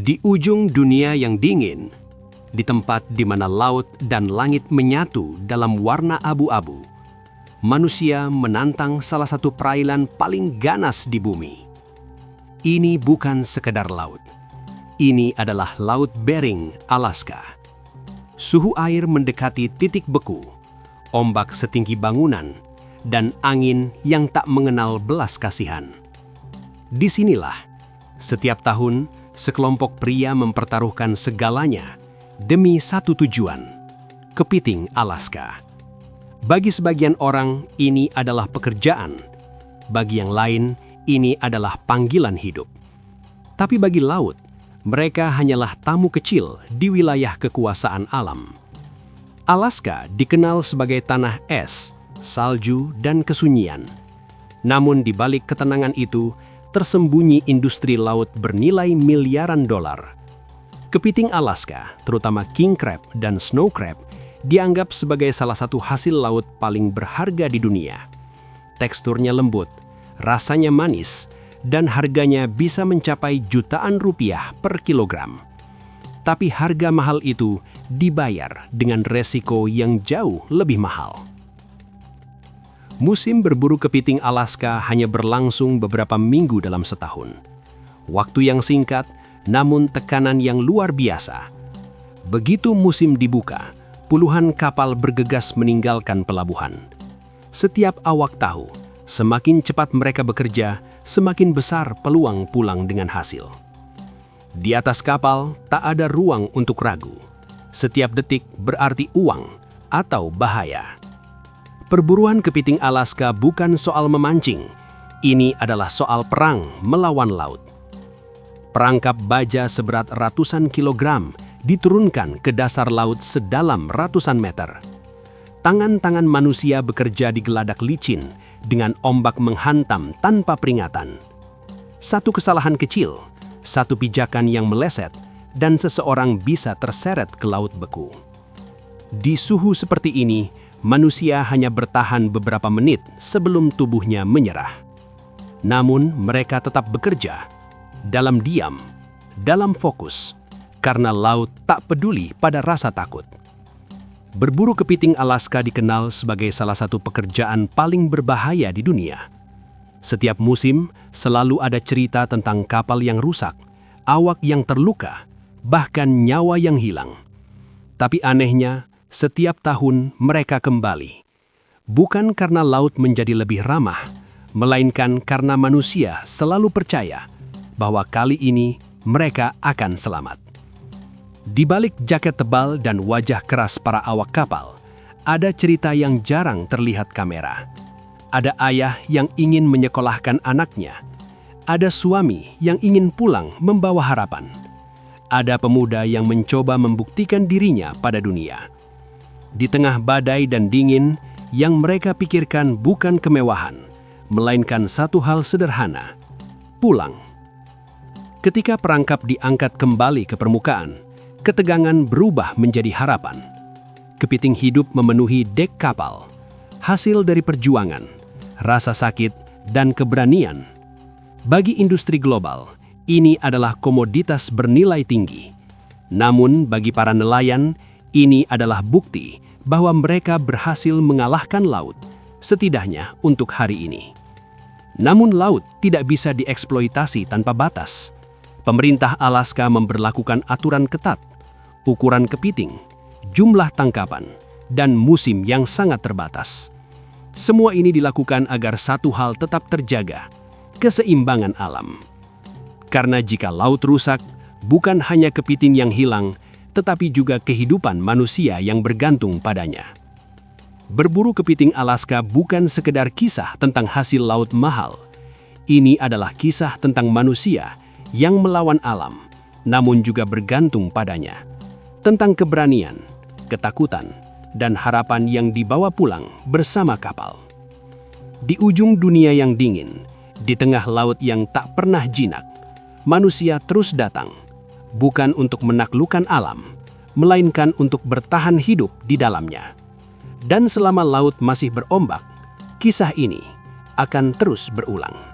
Di ujung dunia yang dingin, di tempat di mana laut dan langit menyatu dalam warna abu-abu, manusia menantang salah satu perairan paling ganas di bumi. Ini bukan sekedar laut. Ini adalah Laut Bering, Alaska. Suhu air mendekati titik beku, ombak setinggi bangunan, dan angin yang tak mengenal belas kasihan. Disinilah, setiap tahun, sekelompok pria mempertaruhkan segalanya demi satu tujuan, kepiting Alaska. Bagi sebagian orang, ini adalah pekerjaan. Bagi yang lain, ini adalah panggilan hidup. Tapi bagi laut, mereka hanyalah tamu kecil di wilayah kekuasaan alam. Alaska dikenal sebagai tanah es, salju, dan kesunyian. Namun di balik ketenangan itu, tersembunyi industri laut bernilai miliaran dolar. Kepiting Alaska, terutama king crab dan snow crab, dianggap sebagai salah satu hasil laut paling berharga di dunia. Teksturnya lembut, rasanya manis, dan harganya bisa mencapai jutaan rupiah per kilogram. Tapi harga mahal itu dibayar dengan resiko yang jauh lebih mahal. Musim berburu kepiting Alaska hanya berlangsung beberapa minggu dalam setahun. Waktu yang singkat, namun tekanan yang luar biasa. Begitu musim dibuka, puluhan kapal bergegas meninggalkan pelabuhan. Setiap awak tahu, semakin cepat mereka bekerja, semakin besar peluang pulang dengan hasil. Di atas kapal, tak ada ruang untuk ragu. Setiap detik berarti uang atau bahaya. Perburuan kepiting Alaska bukan soal memancing. Ini adalah soal perang melawan laut. Perangkap baja seberat ratusan kilogram diturunkan ke dasar laut sedalam ratusan meter. Tangan-tangan manusia bekerja di geladak licin dengan ombak menghantam tanpa peringatan. Satu kesalahan kecil, satu pijakan yang meleset, dan seseorang bisa terseret ke laut beku. Di suhu seperti ini, manusia hanya bertahan beberapa menit sebelum tubuhnya menyerah. Namun mereka tetap bekerja, dalam diam, dalam fokus, karena laut tak peduli pada rasa takut. Berburu kepiting Alaska dikenal sebagai salah satu pekerjaan paling berbahaya di dunia. Setiap musim selalu ada cerita tentang kapal yang rusak, awak yang terluka, bahkan nyawa yang hilang. Tapi anehnya, setiap tahun mereka kembali. Bukan karena laut menjadi lebih ramah, melainkan karena manusia selalu percaya bahwa kali ini mereka akan selamat. Di balik jaket tebal dan wajah keras para awak kapal, ada cerita yang jarang terlihat kamera. Ada ayah yang ingin menyekolahkan anaknya. Ada suami yang ingin pulang membawa harapan. Ada pemuda yang mencoba membuktikan dirinya pada dunia. Di tengah badai dan dingin, yang mereka pikirkan bukan kemewahan, melainkan satu hal sederhana: pulang. Ketika perangkap diangkat kembali ke permukaan, ketegangan berubah menjadi harapan. Kepiting hidup memenuhi dek kapal, hasil dari perjuangan, rasa sakit, dan keberanian. Bagi industri global, ini adalah komoditas bernilai tinggi. Namun bagi para nelayan, ini adalah bukti bahwa mereka berhasil mengalahkan laut, setidaknya untuk hari ini. Namun laut tidak bisa dieksploitasi tanpa batas. Pemerintah Alaska memberlakukan aturan ketat, ukuran kepiting, jumlah tangkapan, dan musim yang sangat terbatas. Semua ini dilakukan agar satu hal tetap terjaga: keseimbangan alam. Karena jika laut rusak, bukan hanya kepiting yang hilang, tetapi juga kehidupan manusia yang bergantung padanya. Berburu kepiting Alaska bukan sekedar kisah tentang hasil laut mahal. Ini adalah kisah tentang manusia yang melawan alam, namun juga bergantung padanya. Tentang keberanian, ketakutan, dan harapan yang dibawa pulang bersama kapal. Di ujung dunia yang dingin, di tengah laut yang tak pernah jinak, manusia terus datang, bukan untuk menaklukkan alam, melainkan untuk bertahan hidup di dalamnya. Dan selama laut masih berombak, kisah ini akan terus berulang.